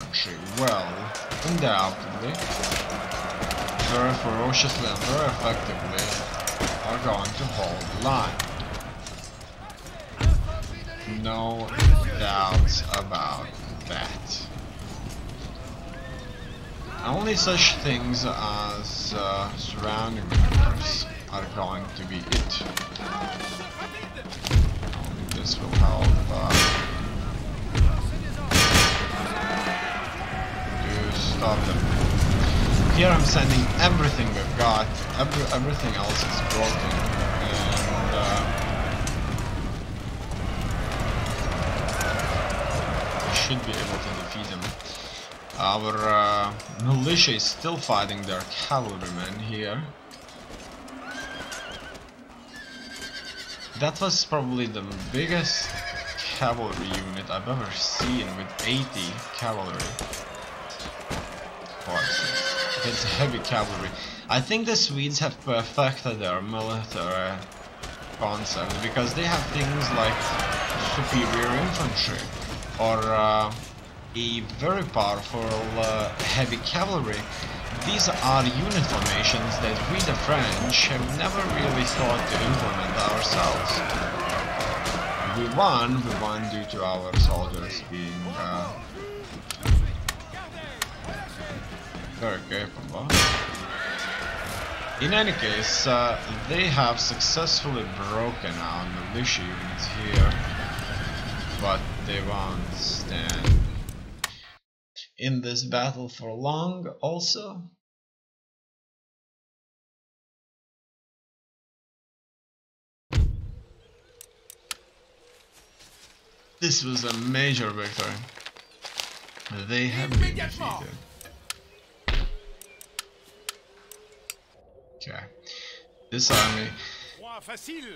Well, undoubtedly, very ferociously and very effectively are going to hold the line. No doubts about that. Only such things as surrounding matters are going to be it. Only this will help to stop them. Here I'm sending everything we've got. Everything else is broken, and we should be able to defeat them. Our militia is still fighting their cavalrymen here. That was probably the biggest cavalry unit I've ever seen, with 80 cavalry horses. It's heavy cavalry. I think the Swedes have perfected their military concept, because they have things like superior infantry or a very powerful heavy cavalry. These are unit formations that we, the French, have never really thought to implement ourselves. We won due to our soldiers being very capable. In any case, they have successfully broken our militia units here, but they won't stand in this battle for long also. This was a major victory. They have been defeated. Okay. This army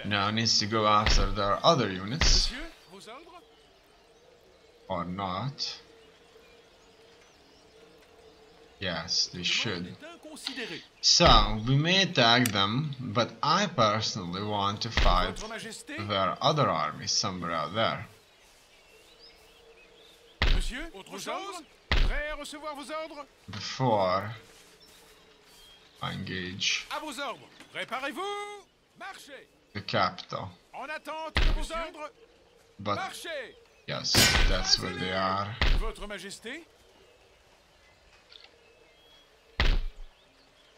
now needs to go after their other units. Or not. Yes, they should. So, we may attack them, but I personally want to fight their other armies somewhere out there. Before I engage the capital. But yes, that's where they are.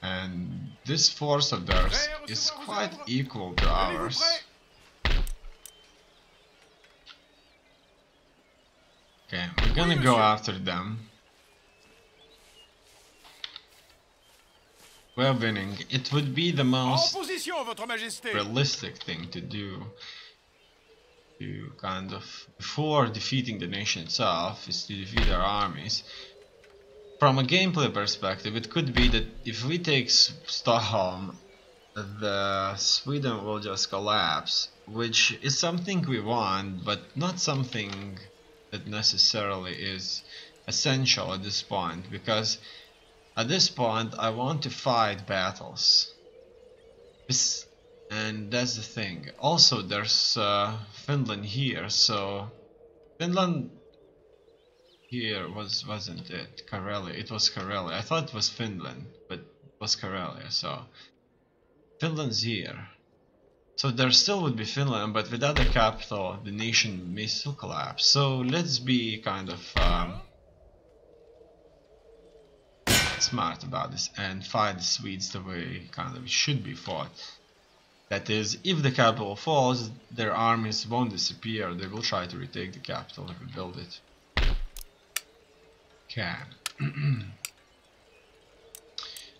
And this force of theirs is quite equal to ours. Okay, we're gonna go after them. We're winning. It would be the most realistic thing to do, to kind of, before defeating the nation itself, is to defeat our armies. From a gameplay perspective, it could be that if we take Stockholm, the Sweden will just collapse, which is something we want, but not something that necessarily is essential at this point, because at this point I want to fight battles. And that's the thing. Also, there's Finland here, so Finland here wasn't it Karelia? It was Karelia. I thought it was Finland, but it was Karelia. So Finland's here. So there still would be Finland, but without the capital, the nation may still collapse. So let's be kind of smart about this and fight the Swedes the way kind of it should be fought. That is, if the capital falls, their armies won't disappear. They will try to retake the capital and rebuild it. Okay.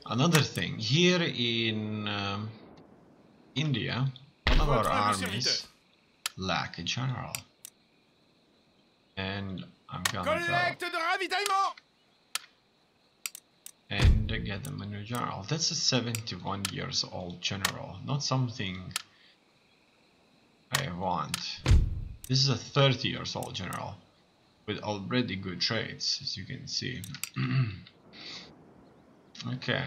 Another thing, here in India, one of our armies lack a general, and I'm gonna go and get them a new general. That's a 71 years old general, not something I want. This is a 30 years old general with already good traits, as you can see. Okay.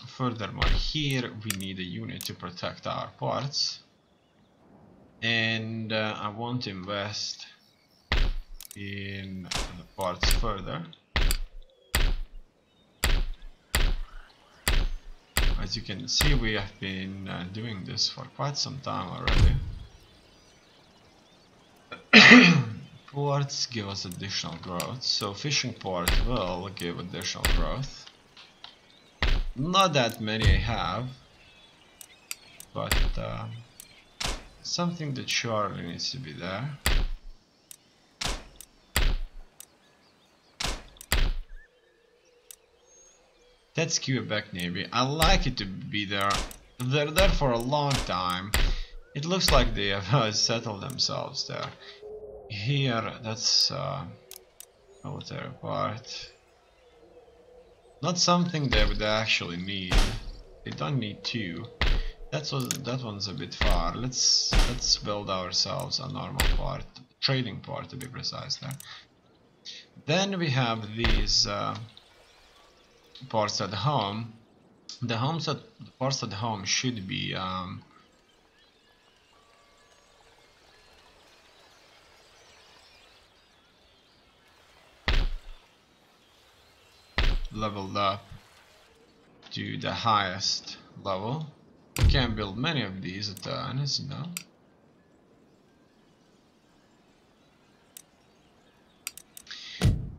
Furthermore, here we need a unit to protect our ports, and I want to invest in the parts further. As you can see, we have been doing this for quite some time already. Ports give us additional growth, so fishing port will give additional growth. Not that many I have, but something that surely needs to be there. That's Quebec Navy. I like it to be there. They're there for a long time. It looks like they have settled themselves there. Here, that's military part. Not something they would actually need. They don't need two. That one's a bit far. Let's build ourselves a normal part, trading part to be precise there. Then we have these parts at home. The parts at home should be leveled up to the highest level. You can't build many of these at once, you know.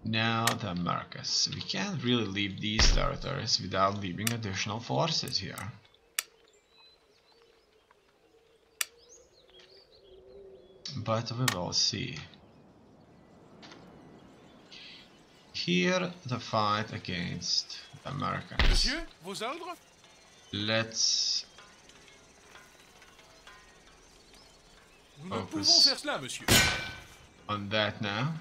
Now the Americas. We can't really leave these territories without leaving additional forces here. But we will see. Here the fight against the Americans. Monsieur, vos ordres? Let's focus on that now.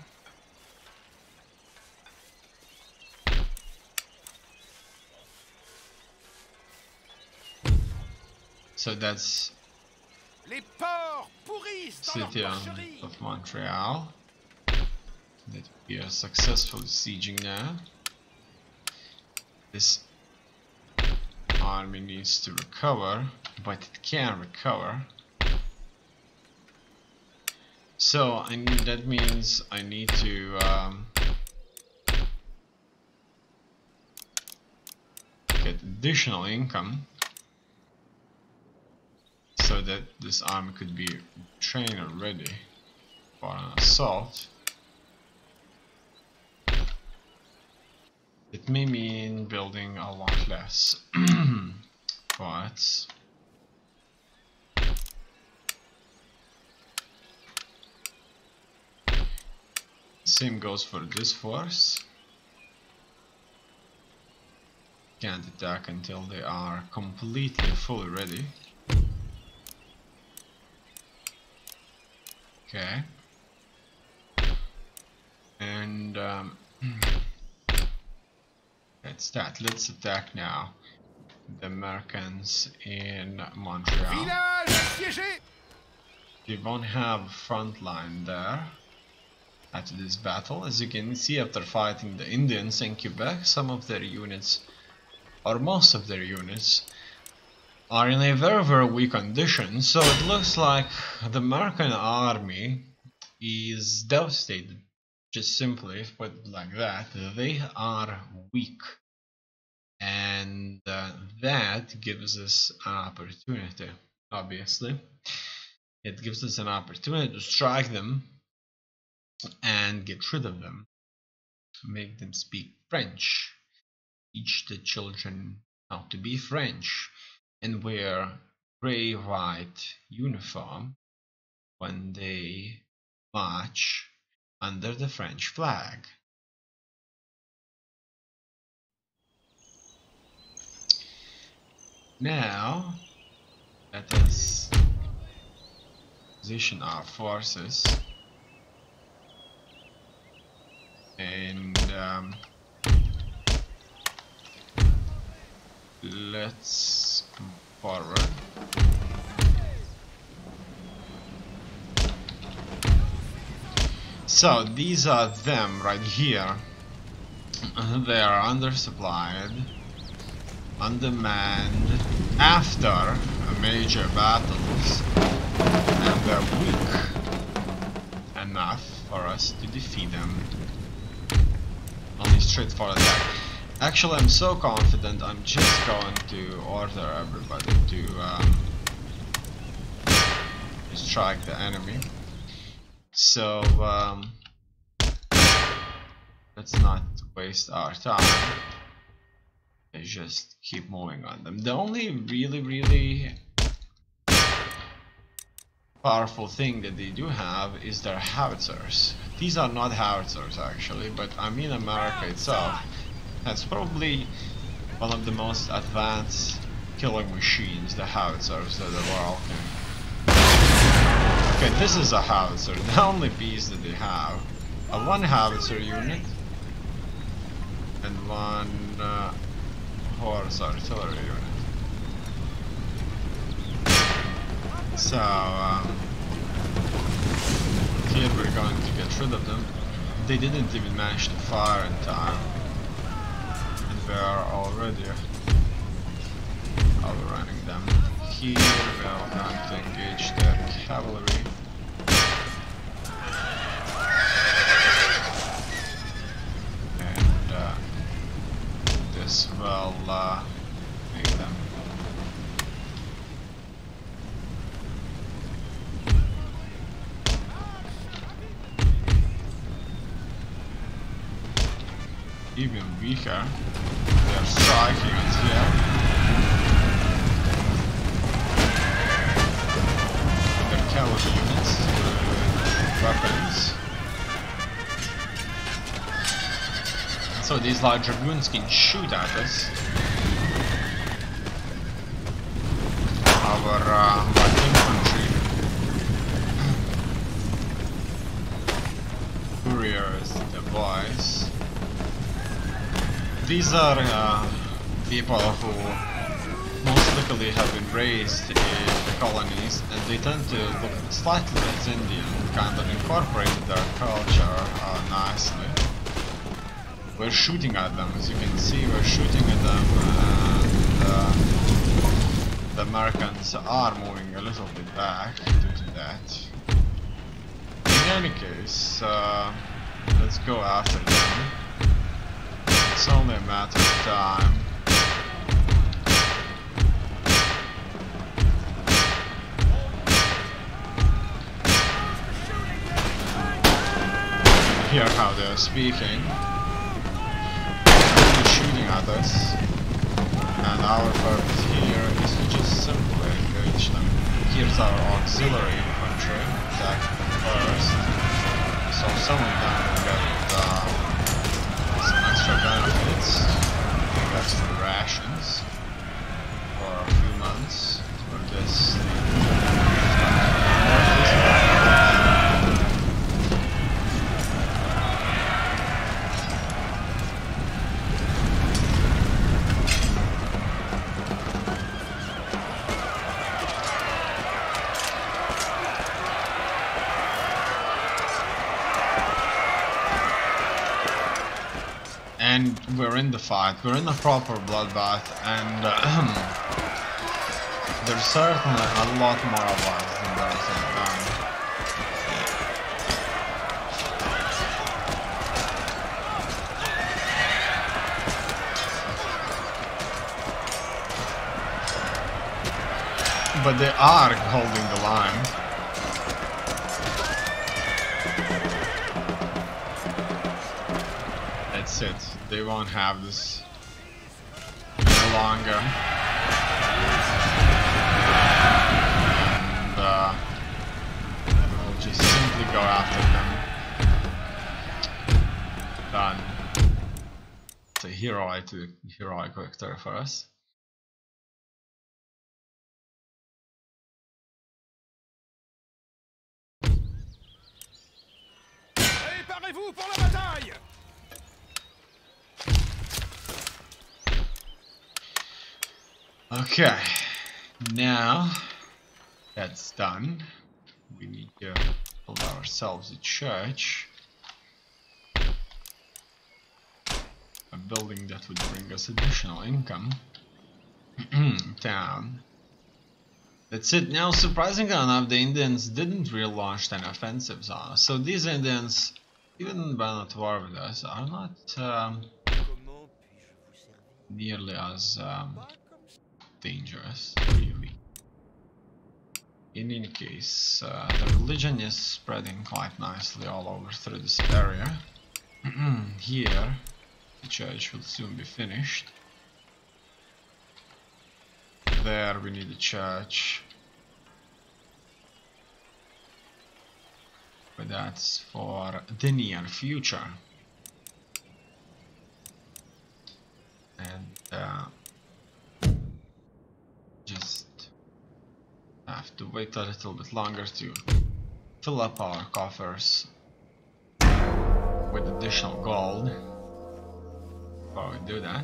So that's city of Montreal that we are successfully sieging now. This army needs to recover, but it can recover. So that means I need to get additional income so that this army could be trained and ready for an assault. It may mean building a lot less, but same goes for this force. Can't attack until they are completely fully ready. Okay. And that's that. Let's attack now the Americans in Montreal. They won't have a front line there after this battle. As you can see, after fighting the Indians in Quebec, some of their units, or most of their units, are in a very weak condition. So it looks like the American army is devastated. Just simply put it like that. They are weak, and that gives us an opportunity. Obviously, it gives us an opportunity to strike them and get rid of them, make them speak French, teach the children how to be French, and wear gray-white uniform when they march under the French flag. Now let us position our forces and let's move forward. So these are them right here. They are undersupplied, undermanned after major battles, and they're weak enough for us to defeat them. Only straightforward attack. Actually, I'm so confident I'm just going to order everybody to strike the enemy. So let's not waste our time. Let's just keep moving on them. The only really powerful thing that they do have is their howitzers. These are not howitzers actually, but I mean America itself has probably one of the most advanced killing machines, the howitzers that the world can. Okay, this is a howitzer, the only piece that they have. A one howitzer unit and one horse artillery unit. So here we're going to get rid of them. They didn't even manage to fire in time, and we are already overrunning them. Here we are going to engage their cavalry. And this will make them even weaker. They are striking us here. Their cavalry units with weapons. And so these large dragoons can shoot at us. Our light infantry, couriers, the boys. These are people who most likely have been raised in the colonies, and they tend to look slightly less Indian, kind of incorporated their culture nicely. We're shooting at them, as you can see, we're shooting at them, and the Americans are moving a little bit back due to that. In any case, let's go after them. It's only a matter of time. Hear how they're speaking. They're shooting at us. And our purpose here is to just simply engage them. Here's our auxiliary infantry attacking first. So some of them will get some extra benefits, like extra rations for a few months for this. And we're in the fight, we're in a proper bloodbath, and there's certainly a lot more of us than there is in them. But they are holding the line. That's it. They won't have this any longer. And we'll just simply go after them. Done. It's a heroic victory for us. Préparez-vous pour la bataille! Okay, now that's done. We need to build ourselves a church. A building that would bring us additional income. Town. That's it. Now, surprisingly enough, the Indians didn't really launch an offensive on us. So these Indians, even when at war with us, are not nearly as dangerous, really. In any case, the religion is spreading quite nicely all over through this area. Here, the church will soon be finished. There we need a church. But that's for the near future. And just have to wait a little bit longer to fill up our coffers with additional gold before we do that.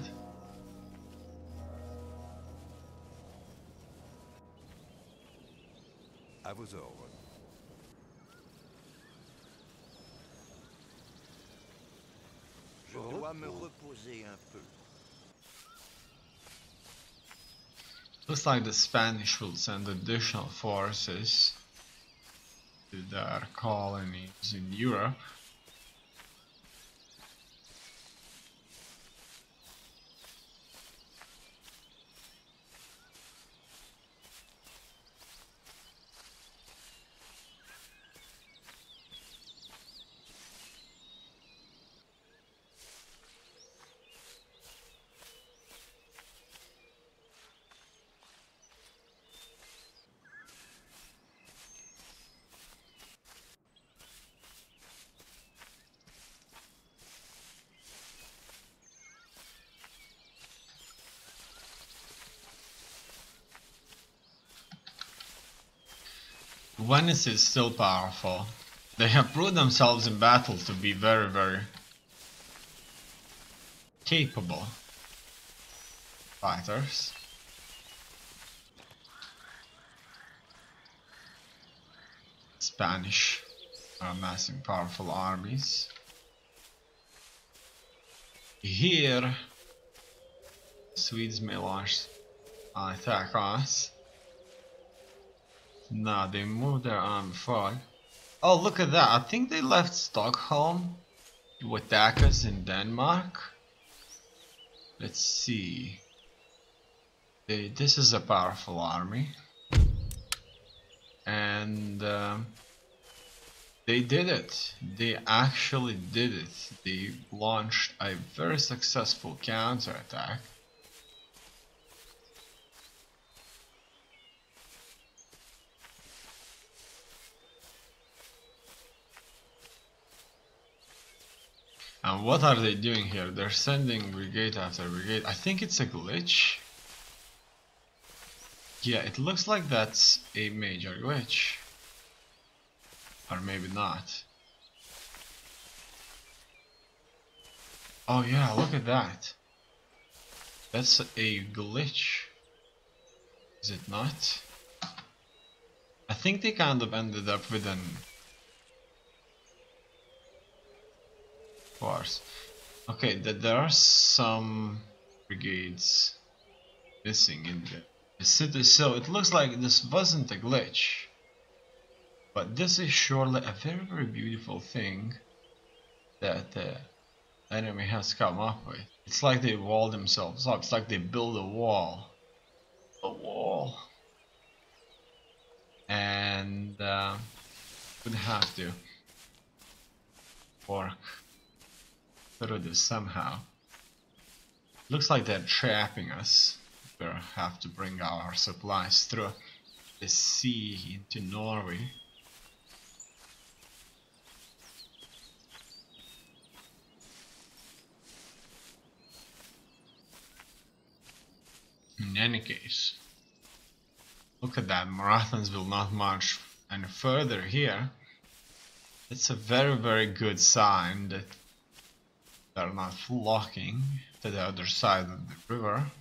À vos ordres. Je dois me reposer un peu. Looks like the Spanish will send additional forces to their colonies in Europe. Venice is still powerful. They have proved themselves in battle to be very, very capable fighters. Spanish are amassing powerful armies. Here, Swedes may launch an attack on us. No, they moved their army forward. Oh, look at that. I think they left Stockholm to attack us in Denmark. Let's see. This is a powerful army. And they did it. They actually did it. They launched a very successful counterattack. And what are they doing here? They're sending brigade after brigade. I think it's a glitch. Yeah, it looks like that's a major glitch. Or maybe not. Oh yeah, look at that. That's a glitch. Is it not? I think they kind of ended up with an force. Okay, there are some brigades missing in the city, so it looks like this wasn't a glitch. But this is surely a very, very beautiful thing that the enemy has come up with. It's like they wall themselves up. It's like they build a wall. A wall. And would have to work through this somehow. Looks like they're trapping us. We'll have to bring our supplies through the sea into Norway. In any case, look at that. Marathons will not march any further here. It's a very, very good sign that they're not flocking to the other side of the river.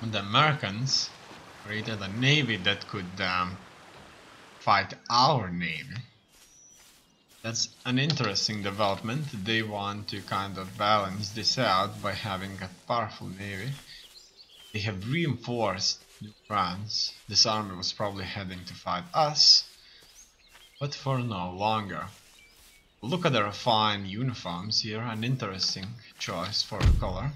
the Americans created a navy that could fight our navy. That's an interesting development. They want to kind of balance this out by having a powerful navy. They have reinforced New France. This army was probably heading to fight us, but for no longer. Look at their fine uniforms here, an interesting choice for a color.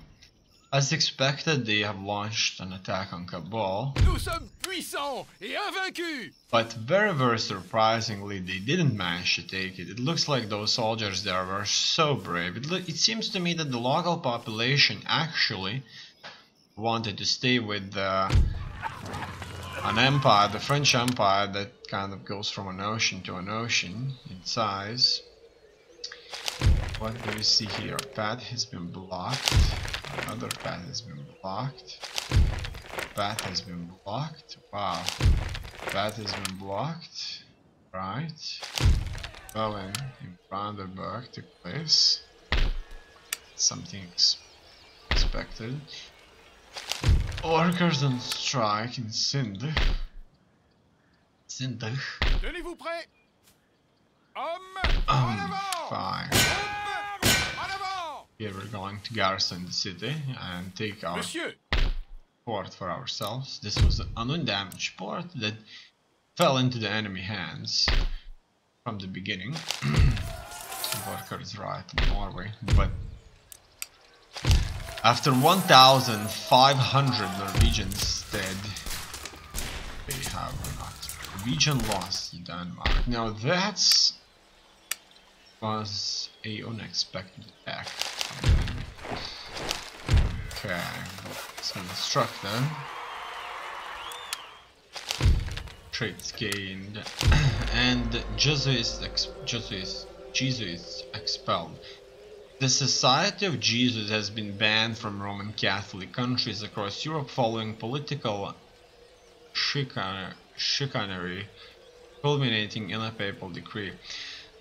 As expected, they have launched an attack on Kabul. Nous sommes puissants et invaincus. But very surprisingly, they didn't manage to take it. It looks like those soldiers there were so brave. It seems to me that the local population actually wanted to stay with an empire, the French Empire, that kind of goes from an ocean to an ocean in size. What do we see here? Path has been blocked. Another path has been blocked. Path has been blocked. Wow. Path has been blocked. Right. Rebellion in Brandenburg took place. Something expected. Workers on strike in Sindh. Tenez-vous prêts. Hommes, en avant. Fine. Here we're going to garrison the city and take our port for ourselves. This was an undamaged port that fell into the enemy hands from the beginning. Workers right in Norway, but after 1,500 Norwegians dead, they have not. Norwegian lost to Denmark. Now that was a unexpected attack. Okay, let's construct them. Trades gained and Jesuits expelled. The Society of Jesus has been banned from Roman Catholic countries across Europe following political chicanery culminating in a papal decree.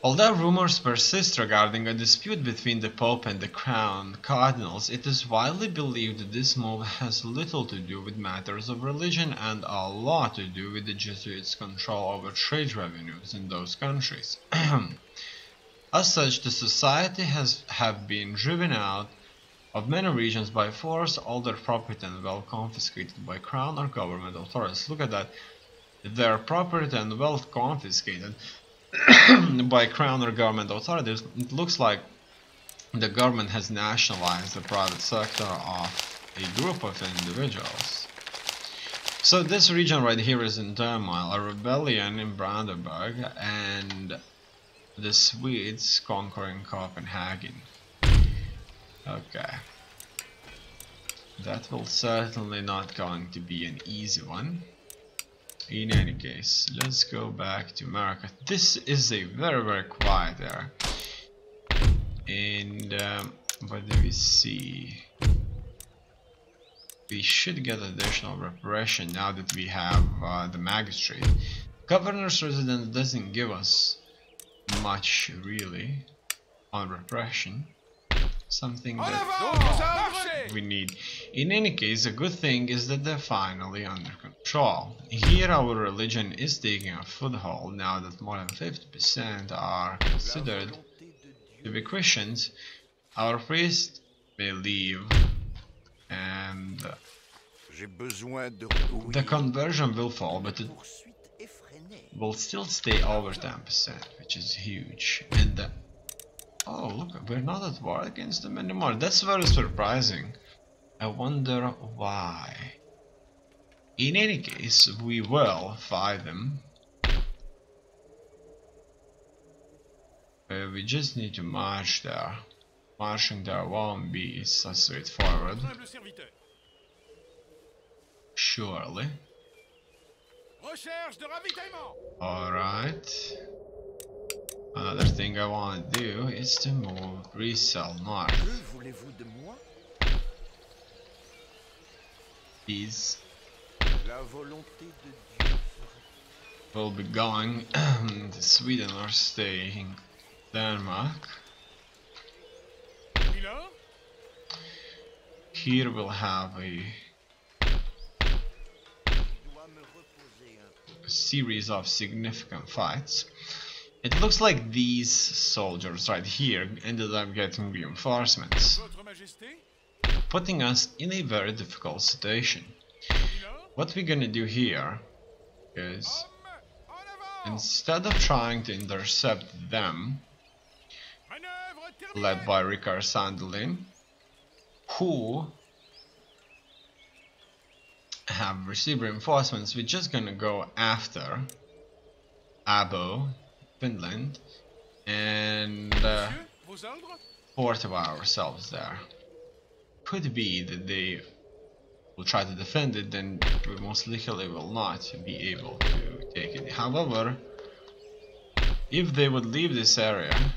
Although rumors persist regarding a dispute between the Pope and the Crown Cardinals, it is widely believed that this move has little to do with matters of religion and a lot to do with the Jesuits' control over trade revenues in those countries. As such, the society have been driven out of many regions by force, all their property and wealth confiscated by Crown or government authorities. Look at that. Their property and wealth confiscated by Crown or government authorities. It looks like the government has nationalized the private sector of a group of individuals. So this region right here is in turmoil, a rebellion in Brandenburg and the Swedes conquering Copenhagen. Okay. That will certainly not going to be an easy one. In any case, let's go back to America. This is a very quiet area. And what do we see? We should get additional reparation now that we have the magistrate. Governor's residence doesn't give us much really on repression. Something that we need. In any case, a good thing is that they're finally under control. Here our religion is taking a foothold now that more than 50% are considered to be Christians. Our priests may leave and the conversion will fall, but it will still stay over 10%, which is huge. And oh, look, we're not at war against them anymore. That's very surprising. I wonder why. In any case, we will fight them. We just need to march there. Marching there won't be so straightforward. Surely. Alright. Another thing I want to do is to move resell north. These will be going to Sweden or stay in Denmark. Here we'll have a a series of significant fights. It looks like these soldiers right here ended up getting reinforcements, putting us in a very difficult situation. What we're gonna do here is, instead of trying to intercept them, led by Ricard Sandelin, who have received reinforcements, we're just gonna go after Abo, Finland, and fortify ourselves there. Could be that they will try to defend it, then we most likely will not be able to take it. However, if they would leave this area,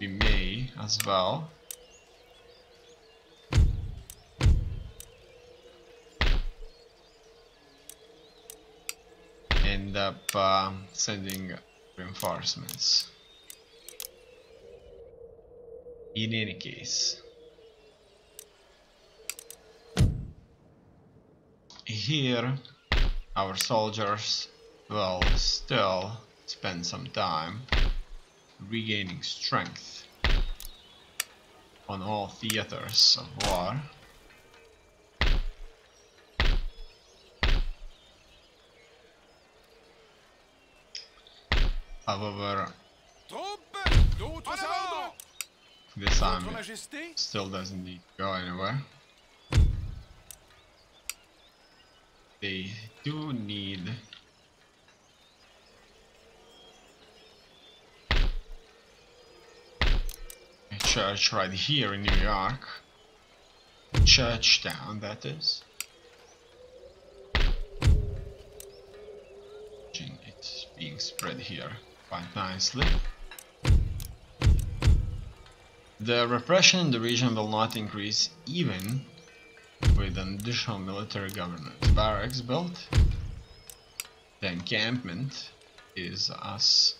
we may as well end up sending reinforcements. In any case, here our soldiers will still spend some time regaining strength on all theaters of war. However, this army still doesn't need to go anywhere. They do need a church right here in New York. Churchtown, that is. It's being spread here quite nicely. The repression in the region will not increase even with an additional military governance barracks built. The encampment is as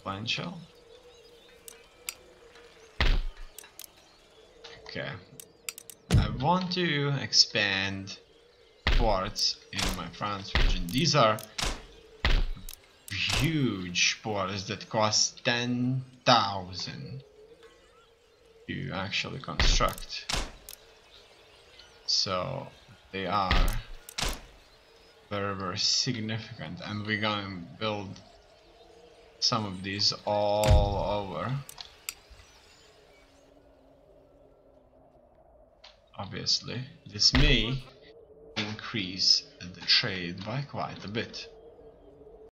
potential. Okay, I want to expand ports in my France region. These are huge ports that cost 10,000 to actually construct. So they are very, very significant, and we're gonna build some of these all over. Obviously, this may increase the trade by quite a bit.